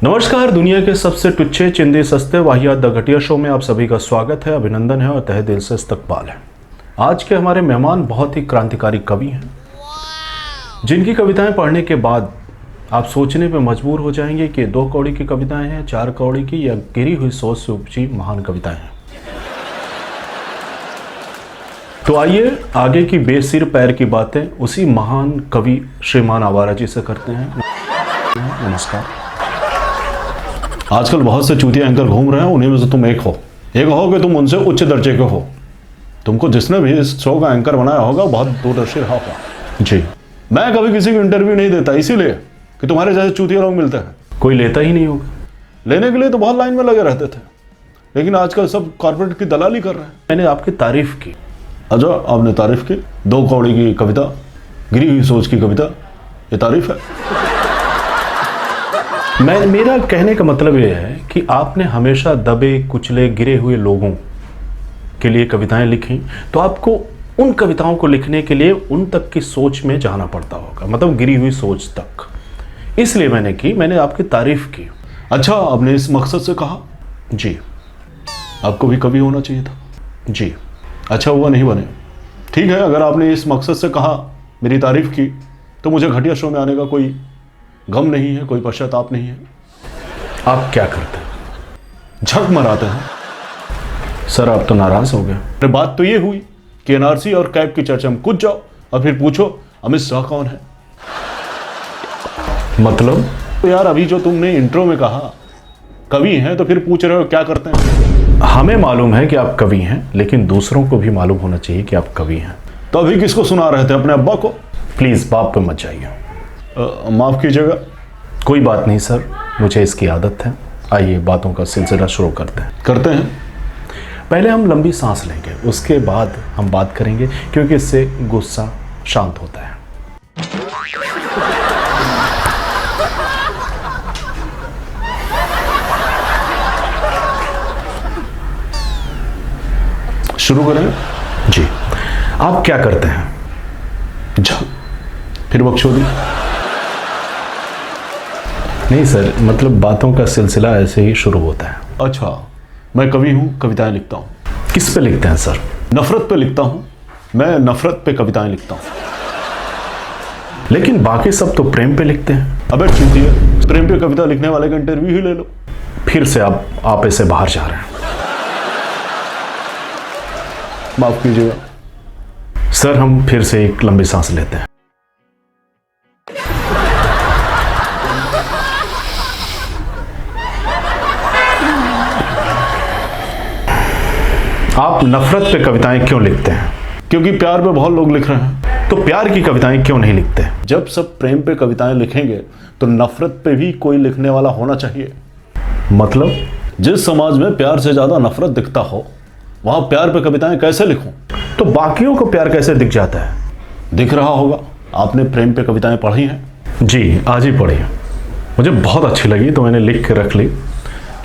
नमस्कार, दुनिया के सबसे टुच्चे चिंदे सस्ते वाहियात द घटिया शो में आप सभी का स्वागत है, अभिनंदन है और तहे दिल से इस्तकबाल है। आज के हमारे मेहमान बहुत ही क्रांतिकारी कवि हैं, जिनकी कविताएं पढ़ने के बाद आप सोचने पे मजबूर हो जाएंगे कि 2 कौड़ी की कविताएं हैं, 4 कौड़ी की, या गिरी हुई सोच से उपजी महान कविताएं हैं। तो आइए आगे की बेसिर पैर की बातें उसी महान कवि श्रीमान आवारा जी से करते हैं। नमस्कार। आजकल बहुत से चूतिया एंकर घूम रहे हैं, उन्हीं में से तुम एक हो कि तुम उनसे उच्च दर्जे के हो। तुमको जिसने भी इस शो का एंकर बनाया होगा बहुत दूरदर्शी रहा होगा। जी, मैं कभी किसी को इंटरव्यू नहीं देता, इसीलिए कि तुम्हारे जैसे चूतिया लोग मिलते हैं। कोई लेता ही नहीं होगा। लेने के लिए तो बहुत लाइन में लगे रहते थे, लेकिन आजकल सब कॉर्पोरेट की दलाली कर रहे हैं। मैंने आपकी तारीफ की। अच्छा, आपने तारीफ की? 2 कौड़ी की कविता, गिरी हुई सोच की कविता, ये तारीफ है? मेरा कहने का मतलब यह है कि आपने हमेशा दबे कुचले गिरे हुए लोगों के लिए कविताएं लिखी, तो आपको उन कविताओं को लिखने के लिए उन तक की सोच में जाना पड़ता होगा, मतलब गिरी हुई सोच तक। इसलिए मैंने आपकी तारीफ की। अच्छा, आपने इस मकसद से कहा? जी। आपको भी कवि होना चाहिए था। जी। अच्छा हुआ नहीं बने। ठीक है, अगर आपने इस मकसद से कहा, मेरी तारीफ की, तो मुझे घटिया शो में आने का कोई गम नहीं है, कोई पश्चाताप नहीं है। आप क्या करते हैं? झक मराते हैं। सर, आप तो नाराज हो गए। अरे बात तो ये हुई कि एनआरसी और कैब की चर्चा में कूद जाओ और फिर पूछो अमित शाह कौन है। मतलब? तो यार, अभी जो तुमने इंट्रो में कहा कवि हैं, तो फिर पूछ रहे हो क्या करते हैं। हमें मालूम है कि आप कवि हैं, लेकिन दूसरों को भी मालूम होना चाहिए कि आप कवि हैं। तो अभी किसको सुना रहे थे? अपने अब्बा को? प्लीज बाप पे मत जाइए। माफ कीजिएगा। कोई बात नहीं सर, मुझे इसकी आदत है। आइए बातों का सिलसिला शुरू करते हैं। पहले हम लंबी सांस लेंगे, उसके बाद हम बात करेंगे, क्योंकि इससे गुस्सा शांत होता है। शुरू करें? जी। आप क्या करते हैं? फिर बकचोदी? नहीं सर, मतलब बातों का सिलसिला ऐसे ही शुरू होता है। अच्छा, मैं कवि हूं, कविताएं लिखता हूं। किस पे लिखते हैं सर? नफरत पे लिखता हूं। मैं नफरत पे कविताएं लिखता हूं। लेकिन बाकी सब तो प्रेम पे लिखते हैं। अबे चूतिया, प्रेम पे कविता लिखने वाले का इंटरव्यू ही ले लो। फिर से आप ऐसे बाहर जा रहे हैं। माफ कीजिएगा सर, हम फिर से एक लंबी सांस लेते हैं। आप नफरत पे कविताएं क्यों लिखते हैं? क्योंकि प्यार पे बहुत लोग लिख रहे हैं। तो प्यार की कविताएं क्यों नहीं लिखते? जब सब प्रेम पे कविताएं लिखेंगे तो नफरत पे भी कोई लिखने वाला होना चाहिए। मतलब? जिस समाज में प्यार से ज्यादा नफरत दिखता हो, वहां प्यार पे कविताएं कैसे लिखूं? तो बाकियों को प्यार कैसे दिख जाता है? दिख रहा होगा। आपने प्रेम पे कविताएं पढ़ी हैं? जी, आज ही पढ़ी। मुझे बहुत अच्छी लगी तो मैंने लिख के रख ली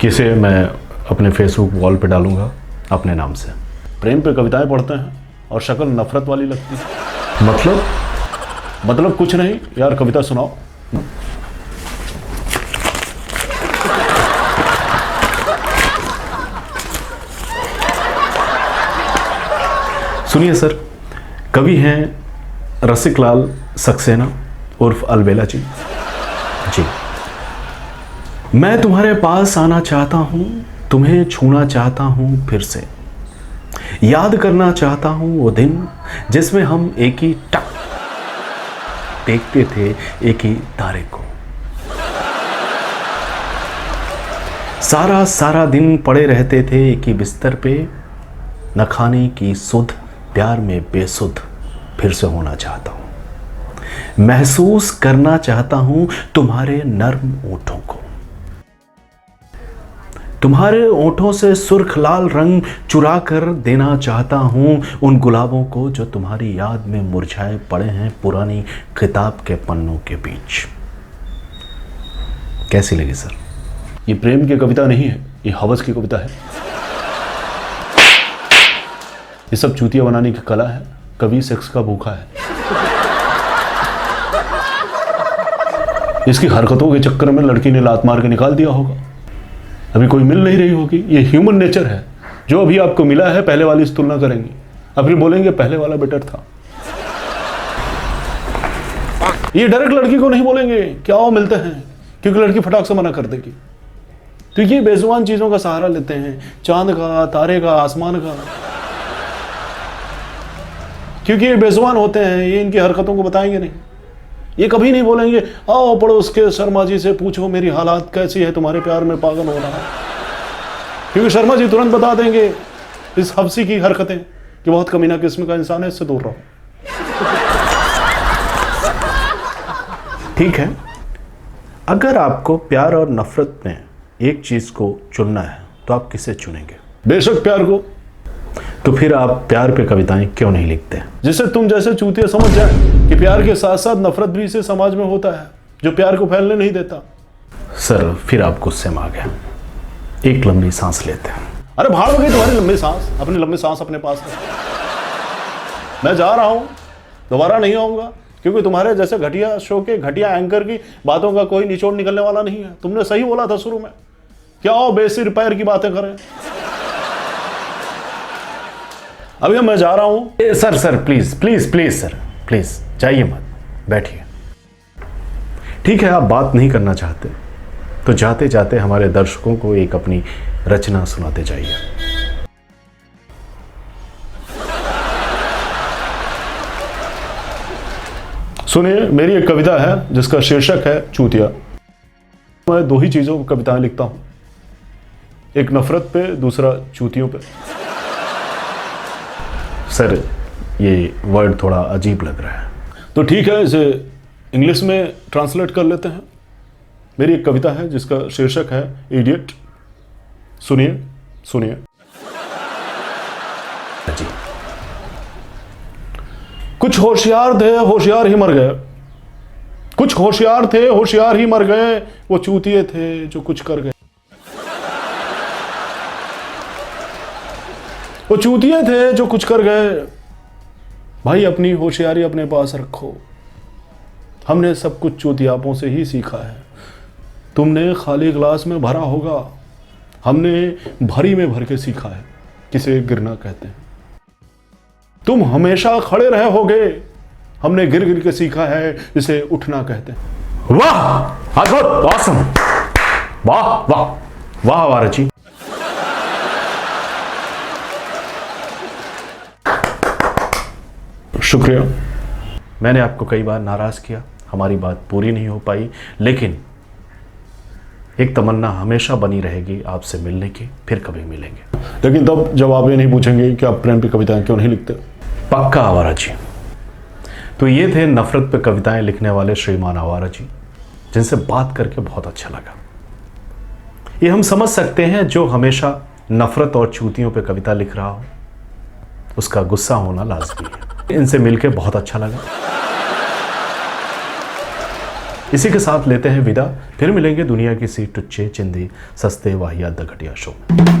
कि इसे मैं अपने फेसबुक वॉल पे डालूंगा अपने नाम से। प्रेम पे कविताएं पढ़ते हैं और शक्ल नफरत वाली लगती है। मतलब कुछ नहीं यार, कविता सुनाओ। सुनिए सर, कवि हैं रसिक लाल सक्सेना उर्फ अलबेला जी। जी। मैं तुम्हारे पास आना चाहता हूं, तुम्हें छूना चाहता हूं, फिर से याद करना चाहता हूं वो दिन जिसमें हम एक ही टक देखते थे, एक ही तारे को। सारा दिन पड़े रहते थे एक ही बिस्तर पे, न खाने की सुध, प्यार में बेसुध फिर से होना चाहता हूं। महसूस करना चाहता हूं तुम्हारे नर्म ओठों को, तुम्हारे ओठों से सुर्ख लाल रंग चुरा कर देना चाहता हूं उन गुलाबों को जो तुम्हारी याद में मुरझाए पड़े हैं पुरानी किताब के पन्नों के बीच। कैसी लगी सर? ये प्रेम की कविता नहीं है, ये हवस की कविता है। ये सब चूतिया बनाने की कला है। कवि सेक्स का भूखा है। इसकी हरकतों के चक्कर में लड़की ने लात मार के निकाल दिया होगा। अभी कोई मिल नहीं रही होगी। ये ह्यूमन नेचर है। जो अभी आपको मिला है पहले वाली से तुलना करेंगे, अभी बोलेंगे पहले वाला बेटर था। ये डायरेक्ट लड़की को नहीं बोलेंगे क्या वो मिलते हैं, क्योंकि लड़की फटाक से मना कर देगी। तो ये बेजुबान चीजों का सहारा लेते हैं, चांद का, तारे का, आसमान का, क्योंकि ये बेजुबान होते हैं। ये इनकी हरकतों को बताएंगे नहीं। ये कभी नहीं बोलेंगे आओ पड़ोस के शर्मा जी से पूछो मेरी हालात कैसी है, तुम्हारे प्यार में पागल हो रहा है, क्योंकि शर्मा जी तुरंत बता देंगे इस हफ्सी की हरकतें कि बहुत कमीना किस्म का इंसान है, इससे दूर रहो। ठीक है, अगर आपको प्यार और नफरत में एक चीज को चुनना है तो आप किसे चुनेंगे? बेशक प्यार को। तो फिर आप प्यार पे कविताएं क्यों नहीं लिखते? जिससे तुम जैसे चूतिया समझ जाए कि प्यार के साथ साथ नफरत भी इसे समाज में होता है जो प्यार को फैलने नहीं देता। सर फिर आप गुस्से में आ गए। एक लंबी सांस लेते हैं। अरे भाड़ में गई तुम्हारी लंबी सांस, अपनी लंबी सांस अपने पास रख। मैं जा रहा हूं, दोबारा नहीं आऊंगा, क्योंकि तुम्हारे जैसे घटिया शो के घटिया एंकर की बातों का कोई निचोड़ निकलने वाला नहीं है। तुमने सही बोला था शुरू में, क्या आओ बेसिर पैर की बातें करें। अभी मैं जा रहा हूं। Sir please please please sir please जाइए मत, बैठिए। ठीक है, आप बात नहीं करना चाहते तो जाते जाते हमारे दर्शकों को एक अपनी रचना सुनाते जाइए। सुनिए, मेरी एक कविता है जिसका शीर्षक है चूतिया। मैं दो ही चीजों पर कविताएं लिखता हूं, एक नफरत पे, दूसरा चूतियों पे। सर ये वर्ड थोड़ा अजीब लग रहा है, तो ठीक है इसे इंग्लिश में ट्रांसलेट कर लेते हैं। मेरी एक कविता है जिसका शीर्षक है इडियट। सुनिए सुनिए जी। कुछ होशियार थे, होशियार ही मर गए। कुछ होशियार थे, होशियार ही मर गए। वो चूतिए थे जो कुछ कर गए। वो चूतिए थे जो कुछ कर गए। भाई अपनी होशियारी अपने पास रखो। हमने सब कुछ चूतियापों से ही सीखा है। तुमने खाली ग्लास में भरा होगा, हमने भरी में भर के सीखा है किसे गिरना कहते हैं। तुम हमेशा खड़े रहे होगे, हमने गिर गिर के सीखा है जिसे उठना कहते हैं। वाह अद्भुत, ऑसम, वाह वाह वाह वारची। शुक्रिया। मैंने आपको कई बार नाराज किया, हमारी बात पूरी नहीं हो पाई, लेकिन एक तमन्ना हमेशा बनी रहेगी आपसे मिलने की। फिर कभी मिलेंगे, लेकिन तब जब आप ये नहीं पूछेंगे कि आप प्रेम पे कविताएं क्यों नहीं लिखते। पक्का आवारा जी। तो ये थे नफरत पे कविताएं लिखने वाले श्रीमान आवारा जी, जिनसे बात करके बहुत अच्छा लगा। ये हम समझ सकते हैं जो हमेशा नफरत और चूतियों पे कविता लिख रहा हो उसका गुस्सा होना लाजमी है। इनसे मिलके बहुत अच्छा लगा। इसी के साथ लेते हैं विदा। फिर मिलेंगे दुनिया की सी टुच्चे चिंदी सस्ते वाहियात द घटिया शो में।